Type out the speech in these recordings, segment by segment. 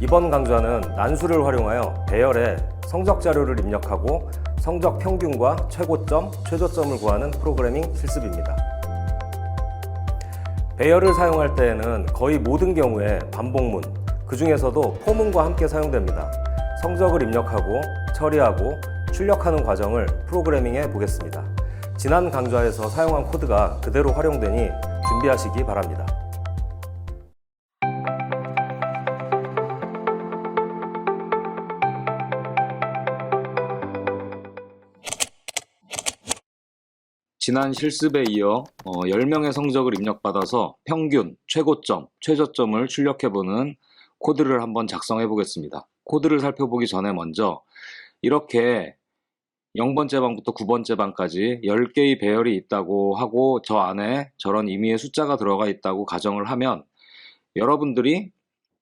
이번 강좌는 난수를 활용하여 배열에 성적 자료를 입력하고 성적 평균과 최고점, 최저점을 구하는 프로그래밍 실습입니다. 배열을 사용할 때에는 거의 모든 경우에 반복문, 그 중에서도 포문과 함께 사용됩니다. 성적을 입력하고 처리하고 출력하는 과정을 프로그래밍해 보겠습니다. 지난 강좌에서 사용한 코드가 그대로 활용되니 준비하시기 바랍니다. 지난 실습에 이어 10명의 성적을 입력받아서 평균, 최고점, 최저점을 출력해보는 코드를 한번 작성해 보겠습니다. 코드를 살펴보기 전에 먼저 이렇게 0번째 방부터 9번째 방까지 10개의 배열이 있다고 하고 저 안에 저런 임의의 숫자가 들어가 있다고 가정을 하면 여러분들이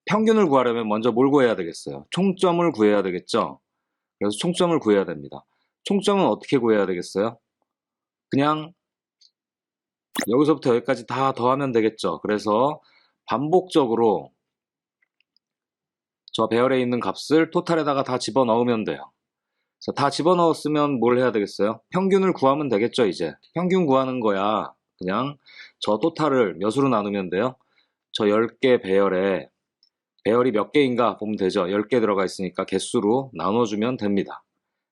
평균을 구하려면 먼저 뭘 구해야 되겠어요? 총점을 구해야 되겠죠? 그래서 총점을 구해야 됩니다. 총점은 어떻게 구해야 되겠어요? 그냥 여기서부터 여기까지 다 더하면 되겠죠. 그래서 반복적으로 저 배열에 있는 값을 토탈에다가 다 집어넣으면 돼요. 그래서 다 집어넣었으면 뭘 해야 되겠어요? 평균을 구하면 되겠죠. 이제 평균 구하는 거야. 그냥 저 토탈을 몇으로 나누면 돼요? 저 10개 배열에 배열이 몇 개인가 보면 되죠. 10개 들어가 있으니까 개수로 나눠주면 됩니다.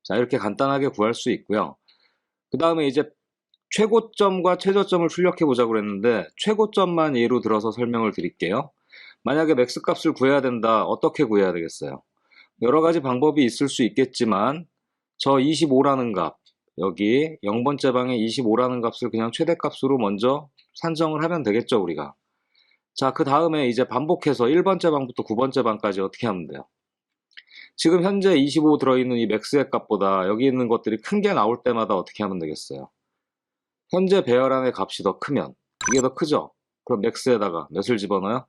자, 이렇게 간단하게 구할 수 있고요. 그 다음에 이제 최고점과 최저점을 출력해 보자고 그랬는데 최고점만 예로 들어서 설명을 드릴게요. 만약에 맥스 값을 구해야 된다. 어떻게 구해야 되겠어요? 여러 가지 방법이 있을 수 있겠지만 저 25라는 값, 여기 0번째 방에 25라는 값을 그냥 최대값으로 먼저 산정을 하면 되겠죠, 우리가. 자, 그 다음에 이제 반복해서 1번째 방부터 9번째 방까지 어떻게 하면 돼요? 지금 현재 25 들어있는 이 맥스의 값보다 여기 있는 것들이 큰 게 나올 때마다 어떻게 하면 되겠어요? 현재 배열 안의 값이 더 크면 이게 더 크죠? 그럼 맥스에다가 몇을 집어넣어요?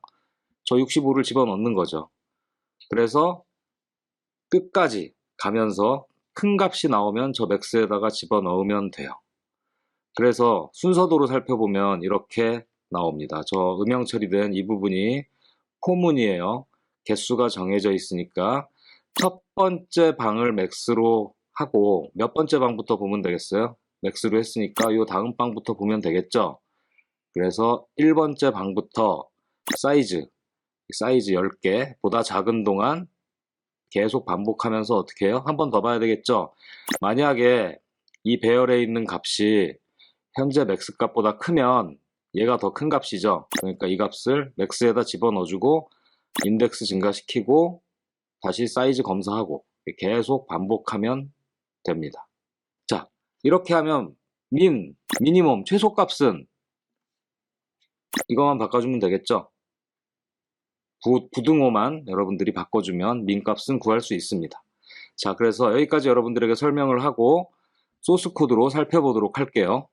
저 65를 집어넣는 거죠. 그래서 끝까지 가면서 큰 값이 나오면 저 맥스에다가 집어넣으면 돼요. 그래서 순서도로 살펴보면 이렇게 나옵니다. 저 음영 처리된 이 부분이 포문이에요. 개수가 정해져 있으니까 첫 번째 방을 맥스로 하고 몇 번째 방부터 보면 되겠어요? 맥스로 했으니까 이 다음 방부터 보면 되겠죠? 그래서 1번째 방부터 사이즈 10개 보다 작은 동안 계속 반복하면서 어떻게 해요? 한 번 더 봐야 되겠죠? 만약에 이 배열에 있는 값이 현재 맥스 값보다 크면 얘가 더 큰 값이죠? 그러니까 이 값을 맥스에다 집어넣어주고 인덱스 증가시키고 다시 사이즈 검사하고 계속 반복하면 됩니다. 자, 이렇게 하면 미니멈, 최소값은 이것만 바꿔주면 되겠죠? 부등호만 여러분들이 바꿔주면 민값은 구할 수 있습니다. 자, 그래서 여기까지 여러분들에게 설명을 하고 소스 코드로 살펴보도록 할게요.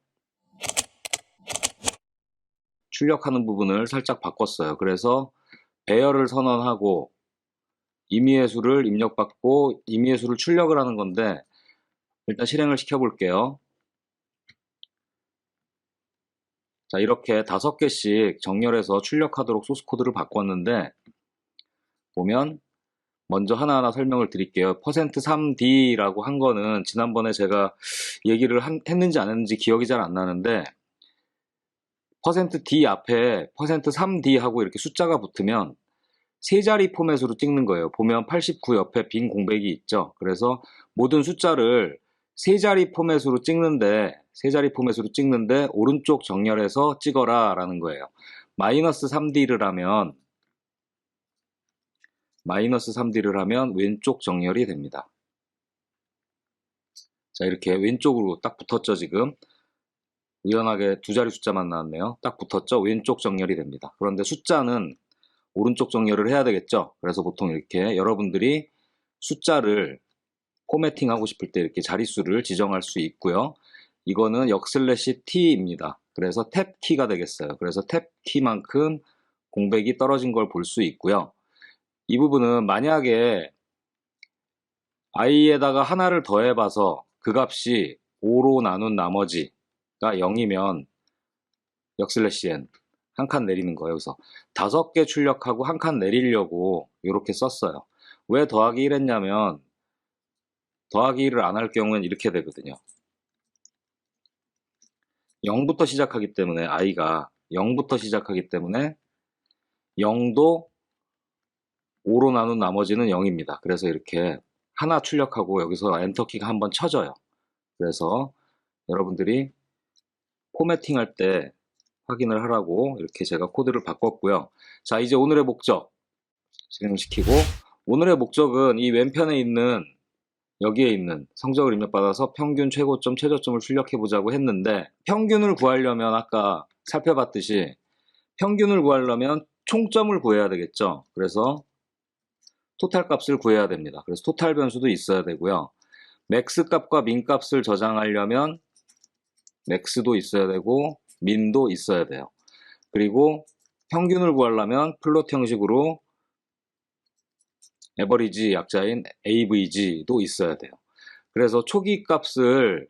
출력하는 부분을 살짝 바꿨어요. 그래서 배열을 선언하고 임의의 수를 입력받고 임의의 수를 출력을 하는 건데 일단 실행을 시켜 볼게요. 자, 이렇게 5개씩 정렬해서 출력하도록 소스 코드를 바꿨는데 보면 먼저 하나하나 설명을 드릴게요. %3d라고 한 거는 지난번에 제가 얘기를 했는지 안 했는지 기억이 잘 안 나는데 %d 앞에 %3d 하고 이렇게 숫자가 붙으면 세 자리 포맷으로 찍는 거예요. 보면 89 옆에 빈 공백이 있죠. 그래서 모든 숫자를 세 자리 포맷으로 찍는데 오른쪽 정렬해서 찍어라 라는 거예요. -3d를 하면 왼쪽 정렬이 됩니다. 자, 이렇게 왼쪽으로 딱 붙었죠. 지금 우연하게 두 자리 숫자만 나왔네요. 딱 붙었죠. 왼쪽 정렬이 됩니다. 그런데 숫자는 오른쪽 정렬을 해야 되겠죠. 그래서 보통 이렇게 여러분들이 숫자를 포매팅 하고 싶을 때 이렇게 자릿수를 지정할 수 있고요. 이거는 역/t입니다. 그래서 탭 키가 되겠어요. 그래서 탭 키만큼 공백이 떨어진 걸 볼 수 있고요. 이 부분은 만약에 i에다가 하나를 더해봐서 그 값이 5로 나눈 나머지가 0이면 역/n, 한 칸 내리는 거예요. 그래서 5개 출력하고 한 칸 내리려고 이렇게 썼어요. 왜 더하기 1 했냐면 더하기 1을 안 할 경우엔 이렇게 되거든요. 0부터 시작하기 때문에 i가 0부터 시작하기 때문에 0도 5로 나눈 나머지는 0입니다. 그래서 이렇게 하나 출력하고 여기서 엔터키가 한번 쳐져요. 그래서 여러분들이 포매팅 할 때 확인을 하라고 이렇게 제가 코드를 바꿨고요. 자, 이제 오늘의 목적 실행시키고, 오늘의 목적은 이 왼편에 있는 여기에 있는 성적을 입력받아서 평균, 최고점, 최저점을 출력해 보자고 했는데, 평균을 구하려면 아까 살펴봤듯이 평균을 구하려면 총점을 구해야 되겠죠. 그래서 토탈 값을 구해야 됩니다. 그래서 토탈 변수도 있어야 되고요. 맥스 값과 민 값을 저장하려면 맥스도 있어야 되고 민도 있어야 돼요. 그리고 평균을 구하려면 플롯 형식으로 에버리지 약자인 AVG도 있어야 돼요. 그래서 초기 값을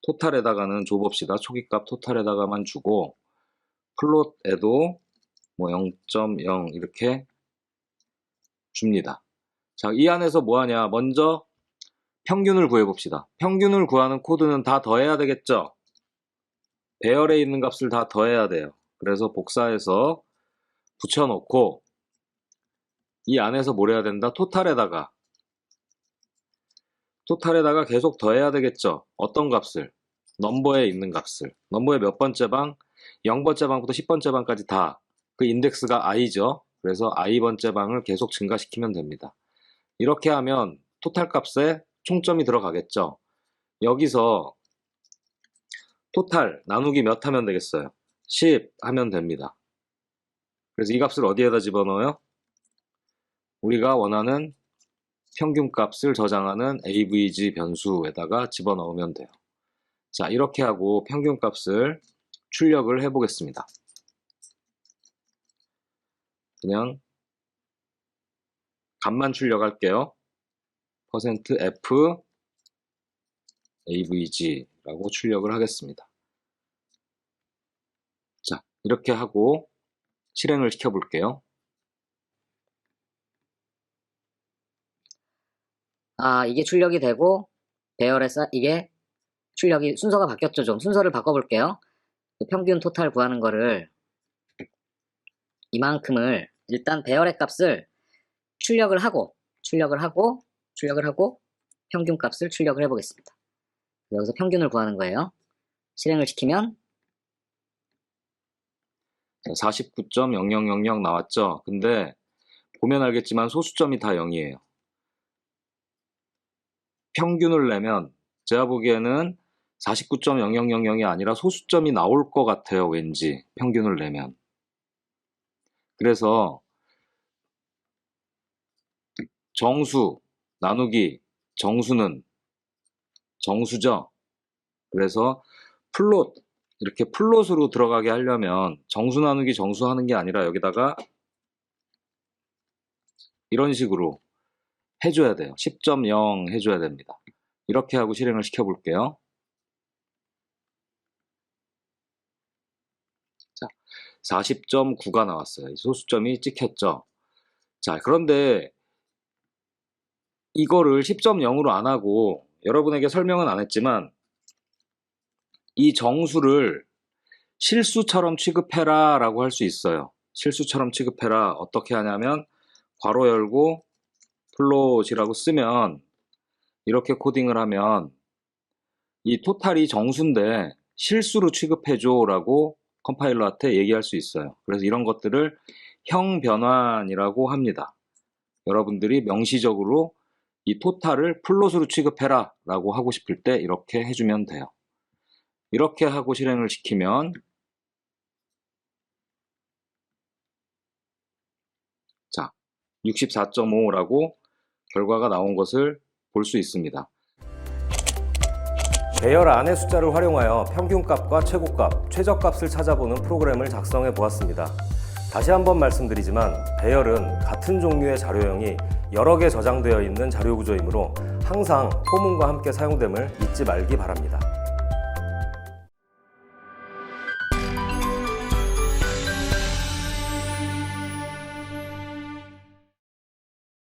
토탈에다가는 줘봅시다. 초기 값 토탈에다가만 주고 플롯에도 뭐 0.0 이렇게 줍니다. 자, 이 안에서 뭐 하냐? 먼저 평균을 구해봅시다. 평균을 구하는 코드는 다 더해야 되겠죠? 배열에 있는 값을 다 더해야 돼요. 그래서 복사해서 붙여놓고 이 안에서 뭘 해야 된다? 토탈에다가 계속 더해야 되겠죠? 어떤 값을? 넘버에 있는 값을. 넘버의 몇 번째 방? 0번째 방부터 10번째 방까지 다 그 인덱스가 i죠. 그래서 i번째 방을 계속 증가시키면 됩니다. 이렇게 하면 토탈 값에 총점이 들어가겠죠. 여기서 토탈 나누기 몇 하면 되겠어요? 10 하면 됩니다. 그래서 이 값을 어디에다 집어넣어요? 우리가 원하는 평균 값을 저장하는 AVG 변수에다가 집어넣으면 돼요. 자, 이렇게 하고 평균 값을 출력을 해보겠습니다. 그냥 값만 출력할게요. %f avg라고 출력을 하겠습니다. 자, 이렇게 하고 실행을 시켜 볼게요. 이게 출력이 되고 배열에서 이게 출력이 순서가 바뀌었죠. 좀 순서를 바꿔볼게요. 평균 토탈 구하는 거를 이만큼을 일단 배열의 값을 출력을 하고 평균 값을 출력을 해보겠습니다. 여기서 평균을 구하는 거예요. 실행을 시키면 49.0000 나왔죠. 근데 보면 알겠지만 소수점이 다 0이에요. 평균을 내면 제가 보기에는 49.0000이 아니라 소수점이 나올 것 같아요. 왠지 평균을 내면. 그래서 정수 나누기 정수는 정수죠. 그래서 플롯 이렇게 플롯으로 들어가게 하려면 정수 나누기 정수 하는 게 아니라 여기다가 이런 식으로 해줘야 돼요. 10.0 해줘야 됩니다. 이렇게 하고 실행을 시켜볼게요. 자, 40.9가 나왔어요. 소수점이 찍혔죠. 자, 그런데 이거를 10.0으로 안 하고 여러분에게 설명은 안 했지만 이 정수를 실수처럼 취급해라 라고 할 수 있어요. 실수처럼 취급해라. 어떻게 하냐면 괄호 열고 플롯이라고 쓰면 이렇게 코딩을 하면 이 토탈이 정수인데 실수로 취급해줘 라고 컴파일러한테 얘기할 수 있어요. 그래서 이런 것들을 형변환이라고 합니다. 여러분들이 명시적으로 이 토탈을 플롯으로 취급해라 라고 하고 싶을 때 이렇게 해주면 돼요. 이렇게 하고 실행을 시키면 자, 64.5라고 결과가 나온 것을 볼 수 있습니다. 배열 안의 숫자를 활용하여 평균값과 최고값, 최저값을 찾아보는 프로그램을 작성해 보았습니다. 다시 한번 말씀드리지만 배열은 같은 종류의 자료형이 여러 개 저장되어 있는 자료 구조이므로 항상 포문과 함께 사용됨을 잊지 말기 바랍니다.